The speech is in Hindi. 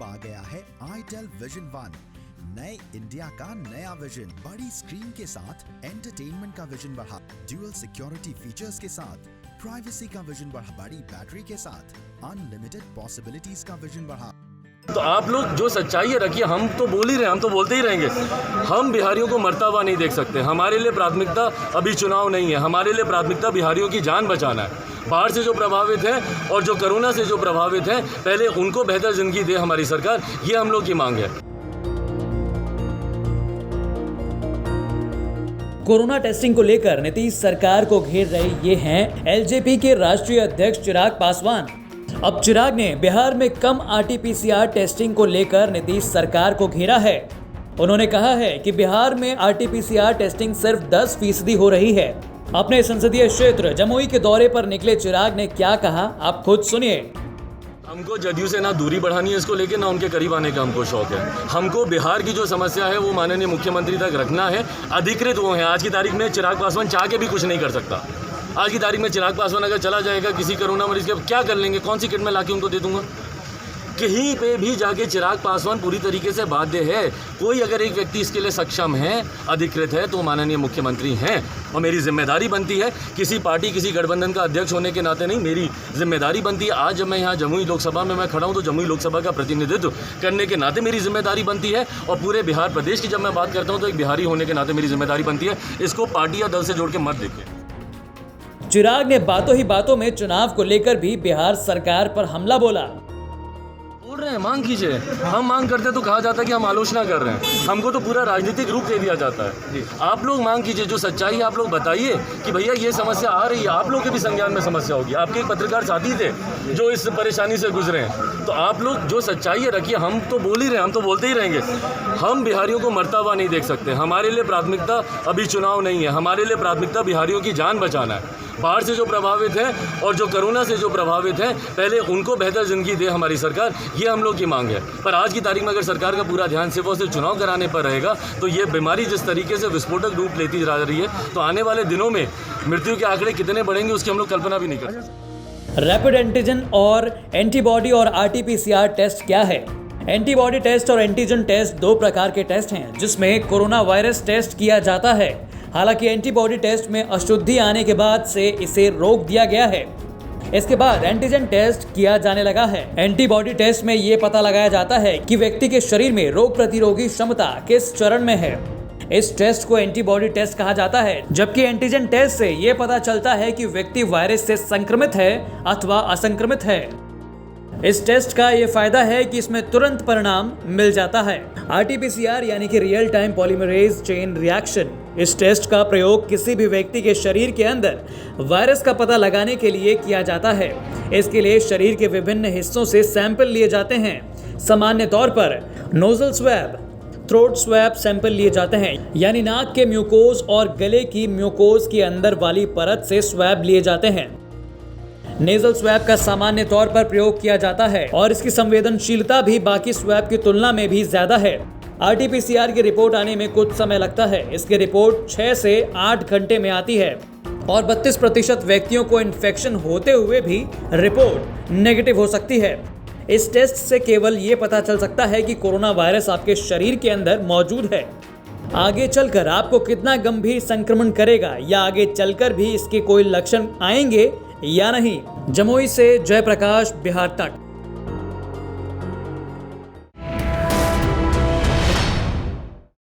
अब आ गया है आईटेल विजन वन, नए इंडिया का नया विजन। बड़ी स्क्रीन के साथ एंटरटेनमेंट का विजन बढ़ा, ड्यूअल सिक्योरिटी फीचर्स के साथ प्राइवेसी का विजन बढ़ा, बड़ी बैटरी के साथ अनलिमिटेड पॉसिबिलिटीज का विजन बढ़ा। तो आप लोग जो सच्चाई है रखिए, हम तो बोल ही रहे हैं, हम तो बोलते ही रहेंगे। हम बिहारियों को मरता हुआ नहीं देख सकते। हमारे लिए प्राथमिकता अभी चुनाव नहीं है, हमारे लिए प्राथमिकता बिहारियों की जान बचाना है। बाढ़ से जो प्रभावित हैं और जो कोरोना से जो प्रभावित हैं, पहले उनको बेहतर जिंदगी दे हमारी सरकार, ये हम लोग की मांग है। कोरोना टेस्टिंग को लेकर नीतीश सरकार को घेर रहे ये हैं एलजेपी के राष्ट्रीय अध्यक्ष चिराग पासवान। अब चिराग ने बिहार में कम आरटीपीसीआर टेस्टिंग को लेकर नीतीश सरकार को घेरा है। उन्होंने कहा है कि बिहार में आरटीपीसीआर टेस्टिंग सिर्फ 10% हो रही है। अपने संसदीय क्षेत्र जमुई के दौरे पर निकले चिराग ने क्या कहा, आप खुद सुनिए। हमको जदयू से ना दूरी बढ़ानी है इसको लेके, ना उनके करीब आने का हमको शौक है। हमको बिहार की जो समस्या है वो माननीय मुख्यमंत्री तक रखना है। अधिकृत वो हैं, आज की तारीख में चिराग पासवान चाह के भी कुछ नहीं कर सकता। आज की तारीख में चिराग पासवान अगर चला जाएगा किसी कोरोना मरीज के, क्या कर लेंगे, कौन सी किट में लाके उनको दे दूंगा। कहीं पे भी जाके चिराग पासवान पूरी तरीके से बाध्य है। कोई अगर एक व्यक्ति इसके लिए सक्षम है, अधिकृत है, तो माननीय मुख्यमंत्री हैं। और मेरी जिम्मेदारी बनती है, किसी पार्टी किसी गठबंधन का अध्यक्ष होने के नाते नहीं, मेरी जिम्मेदारी बनती है। आज जब मैं यहाँ जमुई लोकसभा में मैं खड़ा हूँ, तो जमुई लोकसभा का प्रतिनिधित्व करने के नाते मेरी जिम्मेदारी बनती है। और पूरे बिहार प्रदेश की जब मैं बात करता हूँ, तो एक बिहारी होने के नाते मेरी जिम्मेदारी बनती है। इसको पार्टी या दल से जोड़ के मत देखिए। चिराग ने बातों ही बातों में चुनाव को लेकर भी बिहार सरकार पर हमला बोला। बोल रहे हैं मांग कीजिए, हम मांग करते तो कहा जाता है कि हम आलोचना कर रहे हैं। हमको तो पूरा राजनीतिक रूप दे दिया जाता है। आप लोग मांग कीजिए, जो सच्चाई है आप लोग बताइए कि भैया ये समस्या आ रही है, आप लोग के भी संज्ञान में समस्या होगी। आपके एक पत्रकार साथी थे जो इस परेशानी से गुजरे हैं, तो आप लोग जो सच्चाई है रखिए। हम तो बोल ही रहे हैं, हम तो बोलते ही रहेंगे। हम बिहारियों को मरता हुआ नहीं देख सकते। हमारे लिए प्राथमिकता अभी चुनाव नहीं है, हमारे लिए प्राथमिकता बिहारियों की जान बचाना है। बाढ़ से जो प्रभावित हैं और जो कोरोना से जो प्रभावित हैं, पहले उनको बेहतर जिंदगी दे हमारी सरकार, ये हम लोग की मांग है। पर आज की तारीख में अगर सरकार का पूरा ध्यान सिर्फ और सिर्फ चुनाव कराने पर रहेगा, तो ये बीमारी जिस तरीके से विस्फोटक रूप लेती जा रही है, तो आने वाले दिनों में मृत्यु के आंकड़े कितने बढ़ेंगे उसकी हम लोग कल्पना भी नहीं कर सकते। रैपिड एंटीजन और एंटीबॉडी और आरटीपीसीआर टेस्ट क्या है? एंटीबॉडी टेस्ट और एंटीजन टेस्ट दो प्रकार के टेस्ट हैं जिसमें कोरोना वायरस टेस्ट किया जाता है। हालांकि एंटीबॉडी टेस्ट में अशुद्धि आने के बाद से इसे रोक दिया गया है। इसके बाद एंटीजन टेस्ट किया जाने लगा है। एंटीबॉडी टेस्ट में ये पता लगाया जाता है कि व्यक्ति के शरीर में रोग प्रतिरोधी क्षमता किस चरण में है। इस टेस्ट को एंटीबॉडी टेस्ट कहा जाता है, जबकि एंटीजन टेस्ट से ये पता चलता है कि व्यक्ति वायरस से संक्रमित है अथवा असंक्रमित है। इस टेस्ट का ये फायदा है कि इसमें तुरंत परिणाम मिल जाता है। आरटीपीसीआर यानी कि real time polymerase chain reaction, इस टेस्ट का प्रयोग किसी भी व्यक्ति के शरीर के अंदर वायरस का पता लगाने के लिए किया जाता है। इसके लिए शरीर के विभिन्न हिस्सों से सैंपल लिए जाते हैं। सामान्य तौर पर nozzle swab, throat swab sample लिए जाते हैं, यानी नाक के म्यूकोज और गले की म्यूकोज के अंदर वाली परत से स्वैब लिए जाते हैं। नेजल स्वैब का सामान्य तौर पर प्रयोग किया जाता है और इसकी संवेदनशीलता भी बाकी स्वैब की तुलना में भी ज्यादा है। आरटीपीसीआर की रिपोर्ट आने में कुछ समय लगता है। इसकी रिपोर्ट 6 से 8 घंटे में आती है और 32% व्यक्तियों को इन्फेक्शन होते हुए भी रिपोर्ट नेगेटिव हो सकती है। इस टेस्ट से केवल ये पता चल सकता है कि कोरोना वायरस आपके शरीर के अंदर मौजूद है। आगे चलकर आपको कितना गंभीर संक्रमण करेगा या आगे चलकर भी इसके कोई लक्षण आएंगे या नहीं। जमुई से जयप्रकाश, बिहार तक।